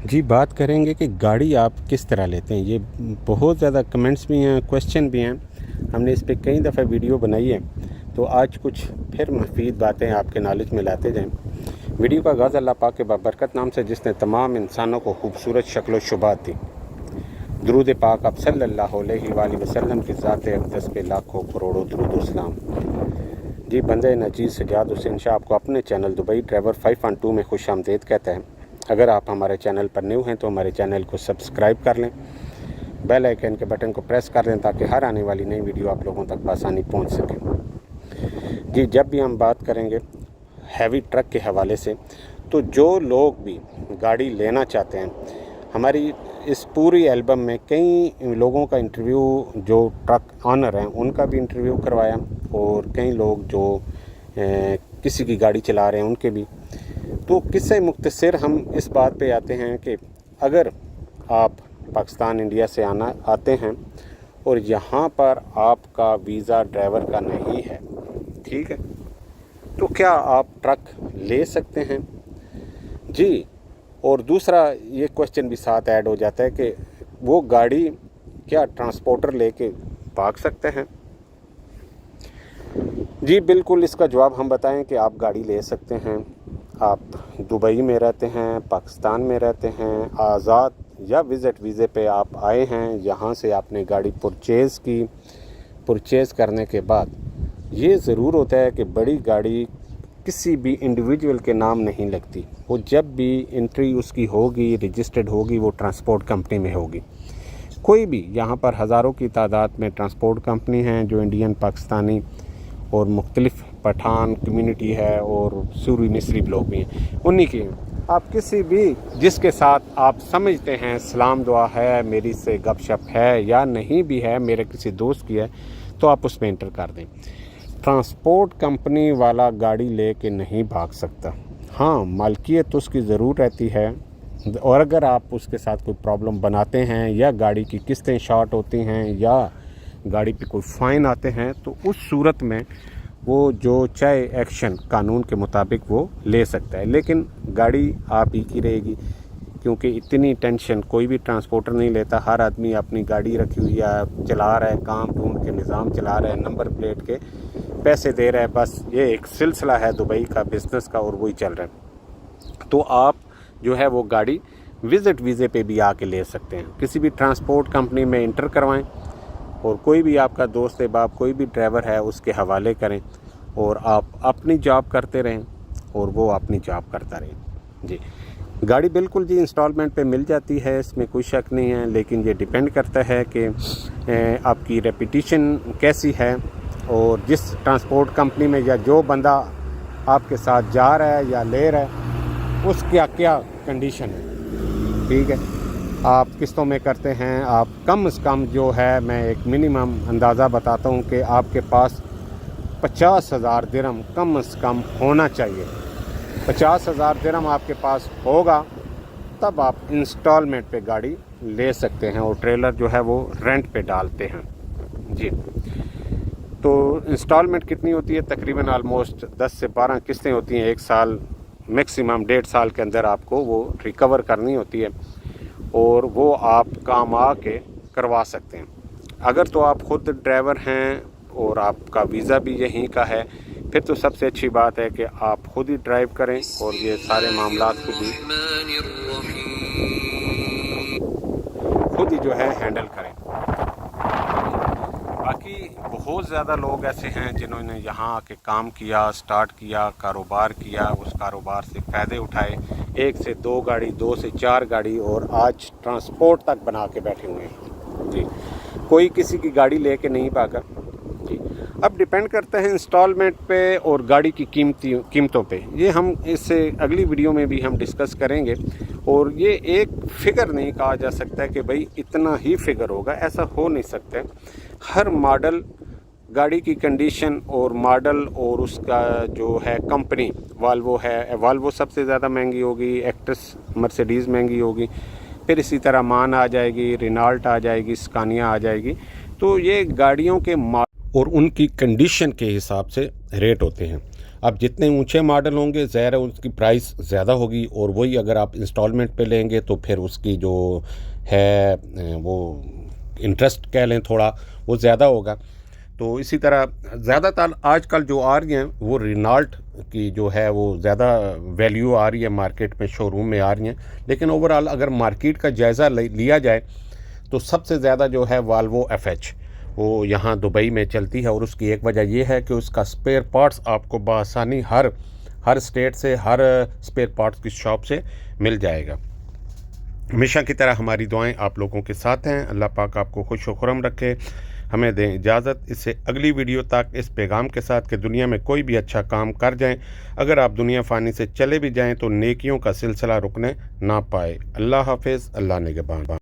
जी, बात करेंगे कि गाड़ी आप किस तरह लेते हैं। ये बहुत ज़्यादा कमेंट्स भी हैं, क्वेश्चन भी हैं। हमने इस पे कई दफ़ा वीडियो बनाई है, तो आज कुछ फिर मुफीद बातें आपके नॉलेज में लाते जाएँ। वीडियो का आगाज़ अल्लाह पाक के बाबरकत नाम से, जिसने तमाम इंसानों को खूबसूरत शक्ल व शुबात दी। दुरूद पाक आप सल्लल्लाहु अलैहि वसल्लम की ज़ात अक़दस पे लाखों करोड़ों दुरूद व सलाम। जी, बंदे नजीज़ सजाद हुसैन शाह आपको अपने चैनल दुबई ड्राइवर 512 में खुशामदीद कहता है। अगर आप हमारे चैनल पर न्यू हैं तो हमारे चैनल को सब्सक्राइब कर लें, बेल आइकन के बटन को प्रेस कर दें ताकि हर आने वाली नई वीडियो आप लोगों तक आसानी पहुंच सके। जी, जब भी हम बात करेंगे हैवी ट्रक के हवाले से, तो जो लोग भी गाड़ी लेना चाहते हैं, हमारी इस पूरी एल्बम में कई लोगों का इंटरव्यू, जो ट्रक ऑनर हैं उनका भी इंटरव्यू करवाया, और कई लोग जो किसी की गाड़ी चला रहे हैं उनके भी। तो किस्से मुख्तसर हम इस बात पे आते हैं कि अगर आप पाकिस्तान इंडिया से आते हैं और यहाँ पर आपका वीज़ा ड्राइवर का नहीं है, ठीक है, तो क्या आप ट्रक ले सकते हैं? जी, और दूसरा ये क्वेश्चन भी साथ ऐड हो जाता है कि वो गाड़ी क्या ट्रांसपोर्टर लेके भाग सकते हैं? जी बिल्कुल, इसका जवाब हम बताएं कि आप गाड़ी ले सकते हैं। आप दुबई में रहते हैं, पाकिस्तान में रहते हैं, आज़ाद या विज़िट वीज़े पे आप आए हैं, यहाँ से आपने गाड़ी परचेज़ करने के बाद ये ज़रूर होता है कि बड़ी गाड़ी किसी भी इंडिविजुअल के नाम नहीं लगती। वो जब भी एंट्री उसकी होगी, रजिस्टर्ड होगी, वो ट्रांसपोर्ट कंपनी में होगी। कोई भी यहाँ पर हज़ारों की तादाद में ट्रांसपोर्ट कंपनी हैं जो इंडियन, पाकिस्तानी और मुख्तलिफ़ पठान कम्युनिटी है और सूरी मिस्री लोग भी हैं, उन्हीं की हैं। आप किसी भी जिसके साथ आप समझते हैं सलाम दुआ है, मेरी से गपशप है या नहीं भी है, मेरे किसी दोस्त की है, तो आप उसमें एंटर कर दें। ट्रांसपोर्ट कंपनी वाला गाड़ी ले के नहीं भाग सकता। हाँ, मालकियत उसकी ज़रूर रहती है, और अगर आप उसके साथ कोई प्रॉब्लम बनाते हैं या गाड़ी की किस्तें शॉर्ट होती हैं या गाड़ी पे कोई फ़ाइन आते हैं, तो उस सूरत में वो जो चाहे एक्शन कानून के मुताबिक वो ले सकता है, लेकिन गाड़ी आप ही की रहेगी, क्योंकि इतनी टेंशन कोई भी ट्रांसपोर्टर नहीं लेता। हर आदमी अपनी गाड़ी रखी हुई है, चला रहा है, काम ढूंढ के निज़ाम चला रहा है, नंबर प्लेट के पैसे दे रहा है, बस ये एक सिलसिला है दुबई का बिज़नेस का और वही चल रहा है। तो आप जो है वो गाड़ी विज़िट वीज़े पे भी आके ले सकते हैं। किसी भी ट्रांसपोर्ट कंपनी में इंटर करवाएं और कोई भी आपका दोस्त बाप कोई भी ड्राइवर है उसके हवाले करें, और आप अपनी जॉब करते रहें और वो अपनी जॉब करता रहे। जी, गाड़ी बिल्कुल जी इंस्टॉलमेंट पे मिल जाती है, इसमें कोई शक नहीं है, लेकिन ये डिपेंड करता है कि आपकी रेपुटेशन कैसी है, और जिस ट्रांसपोर्ट कंपनी में या जो बंदा आपके साथ जा रहा है या ले रहा है उसका क्या कंडीशन है, ठीक है। आप किस्तों में करते हैं, आप कम से कम जो है, मैं एक मिनिमम अंदाज़ा बताता हूँ कि आपके पास 50,000 दिरहम कम से कम होना चाहिए। 50,000 दिरहम आपके पास होगा तब आप इंस्टॉलमेंट पे गाड़ी ले सकते हैं, और ट्रेलर जो है वो रेंट पे डालते हैं। जी, तो इंस्टॉलमेंट कितनी होती है? तकरीबन आलमोस्ट 10 से 12 किस्तें होती हैं, एक साल मैक्सिमम 1.5 साल के अंदर आपको वो रिकवर करनी होती है, और वो आप काम आके करवा सकते हैं। अगर तो आप ख़ुद ड्राइवर हैं और आपका वीज़ा भी यहीं का है, फिर तो सबसे अच्छी बात है कि आप खुद ही ड्राइव करें और ये सारे मामलात खुद ही जो है हैंडल करें। बाकी बहुत ज़्यादा लोग ऐसे हैं जिन्होंने यहाँ आके काम किया, स्टार्ट किया, कारोबार किया, उस कारोबार से फ़ायदे उठाए, 1 से 2 गाड़ी, 2 से 4 गाड़ी, और आज ट्रांसपोर्ट तक बना के बैठे हुए हैं। जी, कोई किसी की गाड़ी लेके नहीं भागा। जी, अब डिपेंड करता है इंस्टॉलमेंट पे और गाड़ी की कीमतों पे। ये हम इससे अगली वीडियो में भी हम डिस्कस करेंगे, और ये एक फ़िगर नहीं कहा जा सकता है कि भाई इतना ही फ़िगर होगा, ऐसा हो नहीं सकता। हर मॉडल, गाड़ी की कंडीशन और मॉडल और उसका जो है कंपनी, वाल्वो है, वाल्वो सबसे ज़्यादा महंगी होगी, एक्ट्रेस मर्सिडीज़ महंगी होगी, फिर इसी तरह मान आ जाएगी, रेनॉल्ट आ जाएगी, स्कानिया आ जाएगी। तो ये गाड़ियों के और उनकी कंडीशन के हिसाब से रेट होते हैं। अब जितने ऊंचे मॉडल होंगे ज़ाहिर है उसकी प्राइस ज़्यादा होगी, और वही अगर आप इंस्टॉलमेंट पे लेंगे तो फिर उसकी जो है वो इंटरेस्ट कह लें थोड़ा वो ज़्यादा होगा। तो इसी तरह ज़्यादातर आजकल जो आ रही हैं वो रेनॉल्ट की जो है वो ज़्यादा वैल्यू आ रही है मार्केट में, शोरूम में आ रही हैं। लेकिन ओवरऑल अगर मार्केट का जायज़ा लिया जाए तो सबसे ज़्यादा जो है वाल्वो FH वो यहाँ दुबई में चलती है, और उसकी एक वजह ये है कि उसका स्पेयर पार्ट्स आपको बआसानी हर स्टेट से, हर स्पेयर पार्ट्स की शॉप से मिल जाएगा। हमेशा की तरह हमारी दुआएं आप लोगों के साथ हैं। अल्लाह पाक आपको खुश व खुर्रम रखे। हमें दें इजाज़त इससे अगली वीडियो तक इस पैगाम के साथ कि दुनिया में कोई भी अच्छा काम कर जाएं, अगर आप दुनिया फ़ानी से चले भी जाएं तो नेकियों का सिलसिला रुकने ना पाए। अल्लाह हाफिज़, अल्लाह निगहबान।